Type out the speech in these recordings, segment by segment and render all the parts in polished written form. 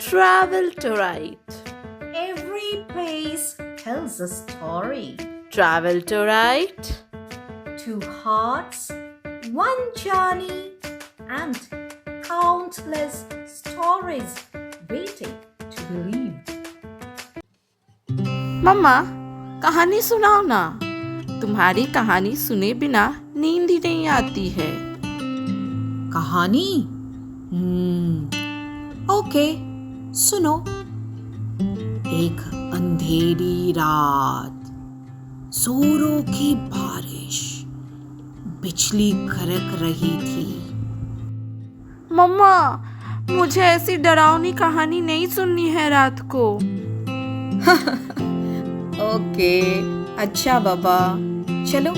Travel to write. Every place tells a story. Travel to write. Two hearts, one journey, and countless stories waiting to believe. मम्मा, कहानी सुनाओ ना। तुम्हारी कहानी सुने बिना नींद ही नहीं आती है। कहानी ओके, सुनो। एक अंधेरी रात, जोरों की बारिश, बिजली कड़क रही थी। मम्मा, मुझे ऐसी डरावनी कहानी नहीं सुननी है रात को। ओके, अच्छा बाबा, चलो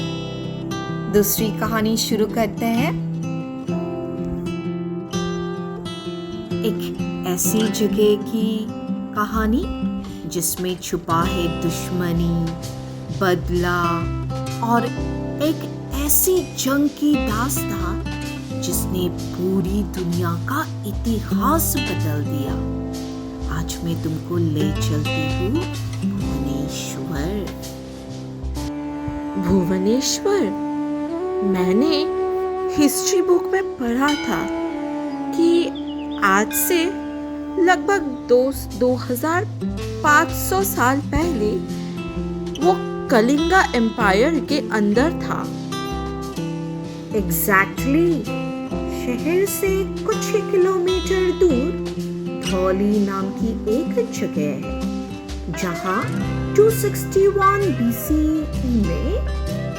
दूसरी कहानी शुरू करते हैं। एक ऐसी जगह की कहानी जिसमें छुपा है दुश्मनी, बदला और एक ऐसी जंग की दास्तां जिसने पूरी दुनिया का इतिहास बदल दिया। आज मैं तुमको ले चलती हूँ भुवनेश्वर। भुवनेश्वर? मैंने हिस्ट्री बुक में पढ़ा था कि आज से लगभग 2500 साल पहले वो कलिंगा एम्पायर के अंदर था। एग्जैक्टली। शहर से कुछ ही किलोमीटर दूर धौली नाम की एक जगह है जहां 261 BCE में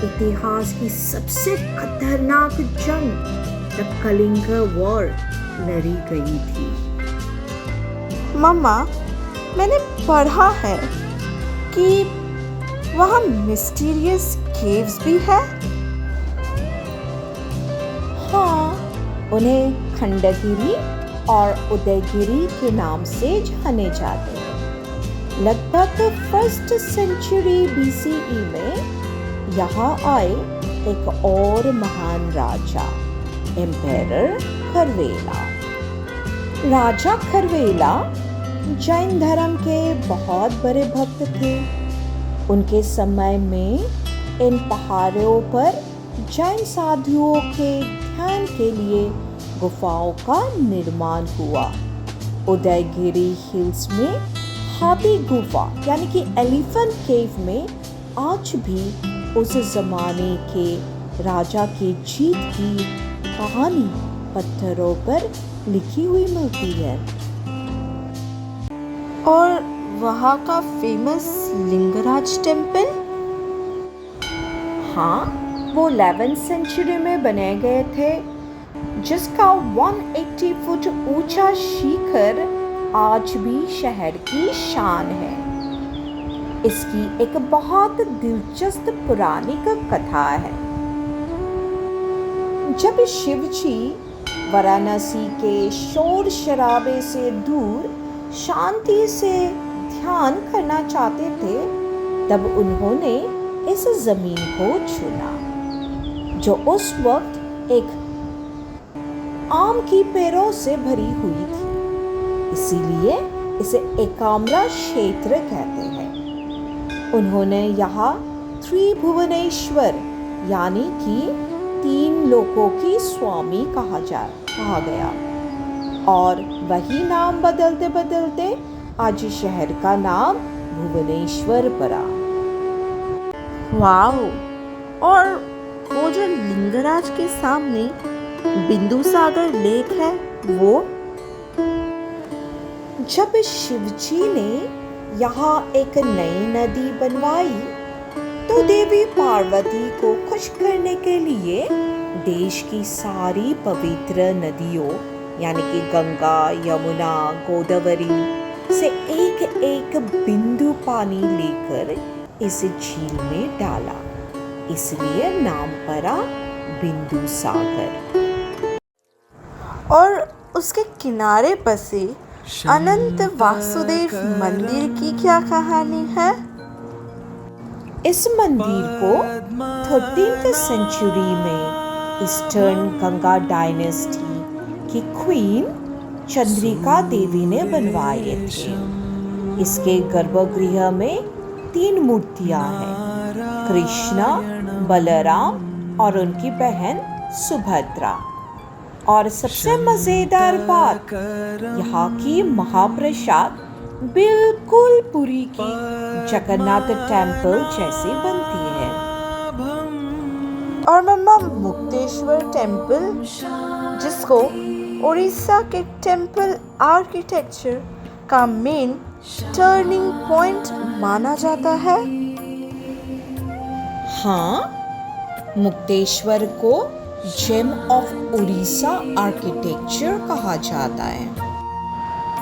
इतिहास की सबसे खतरनाक जंग द कलिंगा वॉर लड़ी गई थी। मम्मा, मैंने पढ़ा है कि वहाँ मिस्टीरियस केव्स भी है। हाँ, उन्हें खंडगिरी और उदयगिरी के नाम से जाने जाते हैं। लगभग 1st सेंचुरी BCE में यहाँ आए एक और महान राजा, एम्पेरर खरवेला। राजा खरवेला जैन धर्म के बहुत बड़े भक्त थे। उनके समय में इन पहाड़ों पर जैन साधुओं के ध्यान के लिए गुफाओं का निर्माण हुआ। उदयगिरी हिल्स में हाथी गुफा यानी कि एलिफेंट केव में आज भी उस जमाने के राजा की जीत की कहानी पत्थरों पर लिखी हुई मिलती है। और वहाँ का फेमस लिंगराज टेम्पल? हाँ, वो 11th सेंचुरी में बने गए थे, जिसका 180 फुट ऊंचा शिखर आज भी शहर की शान है। इसकी एक बहुत दिलचस्प पौराणिक कथा है। जब शिव जी वाराणसी के शोर शराबे से दूर शांति से ध्यान करना चाहते थे, तब उन्होंने इस जमीन को चुना, जो उस वक्त एक आम की पेड़ों से भरी हुई थी। इसीलिए इसे एकाम्रा क्षेत्र कहते हैं। उन्होंने यहाँ त्रिभुवनेश्वर यानी कि 3 लोकों की स्वामी कहा गया, और वही नाम बदलते बदलते आज शहर का नाम भुवनेश्वर पड़ा। वाओ! और वो जो लिंगराज के सामने बिंदुसागर लेक है, वो? जब शिवजी ने यहाँ एक नई नदी बनवाई, तो देवी पार्वती को खुश करने के लिए देश की सारी पवित्र नदियों यानी कि गंगा, यमुना, गोदावरी से एक एक बिंदु पानी लेकर इस झील में डाला। इसलिए नाम पड़ा बिंदु सागर। और उसके किनारे बसे अनंत वासुदेव मंदिर की क्या कहानी है? इस मंदिर को 13th सेंचुरी में ईस्टर्न गंगा डायनेस्टी की क्वीन चंद्रिका देवी ने बनवाए थे। इसके गर्भगृह में 3 मूर्तियां हैं, कृष्णा, बलराम और उनकी बहन सुभद्रा। और सबसे मजेदार बात, यहाँ की महाप्रसाद बिल्कुल पुरी की जगन्नाथ टेम्पल जैसी बनती है। और मम्मा मुक्तेश्वर टेम्पल, जिसको उड़ीसा के टेम्पल आर्किटेक्चर का मेन टर्निंग पॉइंट माना जाता है। हाँ, मुक्तेश्वर को जेम ऑफ उड़ीसा आर्किटेक्चर कहा जाता है।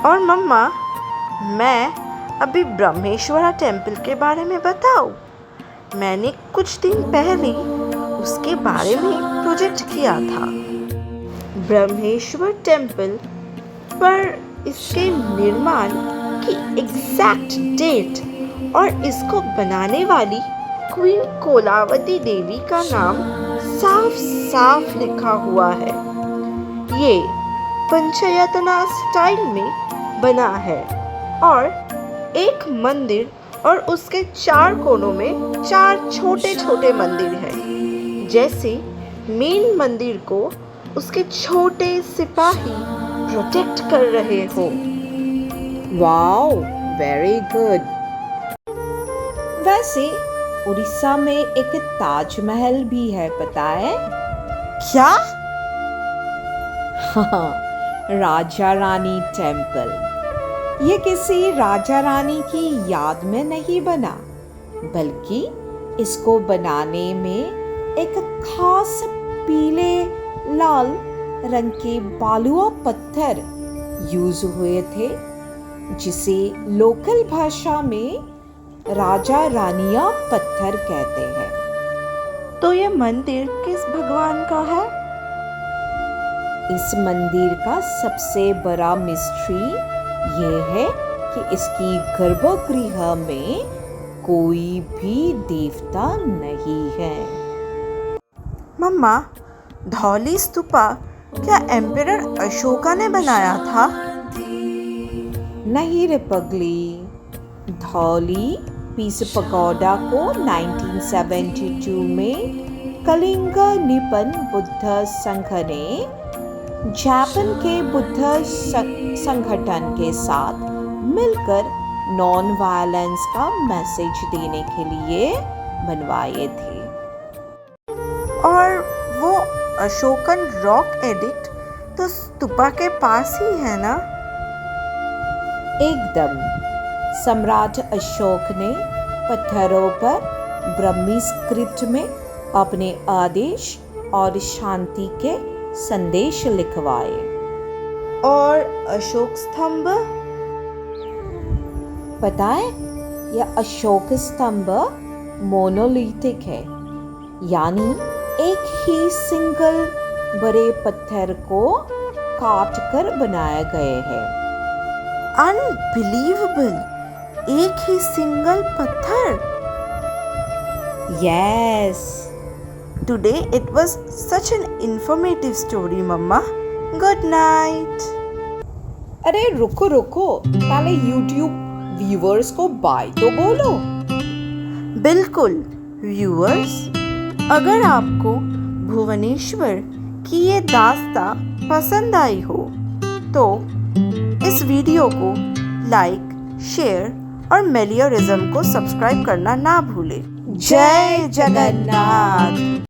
और मम्मा, मैं अभी ब्रह्मेश्वरा टेम्पल के बारे में बताऊं? मैंने कुछ दिन पहले उसके बारे में प्रोजेक्ट किया था। ब्रह्मेश्वर टेम्पल पर इसके निर्माण की एग्जैक्ट डेट और इसको बनाने वाली क्वीन कोलावती देवी का नाम साफ साफ लिखा हुआ है। ये पंचयतना स्टाइल में बना है और एक मंदिर और उसके 4 कोनों में 4 छोटे छोटे मंदिर हैं। जैसे मेन मंदिर को उसके छोटे सिपाही प्रोटेक्ट कर रहे हो। Wow, very good. वैसे उड़ीसा में एक ताजमहल भी है, पता है? क्या? हाँ, राजा रानी टेम्पल। ये किसी राजा रानी की याद में नहीं बना, बल्कि इसको बनाने में एक खास पीले लाल रंग के बालुआ पत्थर यूज हुए थे, जिसे लोकल भाषा में राजा रानिया पत्थर कहते हैं। तो ये मंदिर किस भगवान का है? इस मंदिर का सबसे बड़ा मिस्ट्री ये है कि इसकी गर्भगृह में कोई भी देवता नहीं है। मम्मा, धौली स्तूपा क्या एम्परर अशोका ने बनाया था? नहीं रे पगली, धौली पीस पगोडा को 1972 में कलिंग निपन बुद्ध संघ ने जापान के बुद्ध संगठन के साथ मिलकर नॉन वायलेंस का मैसेज देने के लिए बनवाए थे। और वो अशोकन रॉक एडिक्ट तो स्तूपा के पास ही है ना? एकदम। सम्राट अशोक ने पत्थरों पर ब्रह्मी स्क्रिप्ट में अपने आदेश और शांति के संदेश लिखवाए। और अशोक स्तंभ? पता है, यह अशोक स्तंभ मोनोलिथिक है, यानी एक ही सिंगल बड़े पत्थर को काट कर बनाए गए हैं। अनबिलीवेबल! एक ही सिंगल पत्थर? Yes. Today it was such an informative story, Mama. Good night. अरे रुको, पहले YouTube व्यूअर्स को बाय तो बोलो। बिल्कुल व्यूअर्स, अगर आपको भुवनेश्वर की ये दास्तां पसंद आई हो तो इस वीडियो को लाइक, शेयर और मेलियोरिज्म को सब्सक्राइब करना ना भूलें। जय जगन्नाथ।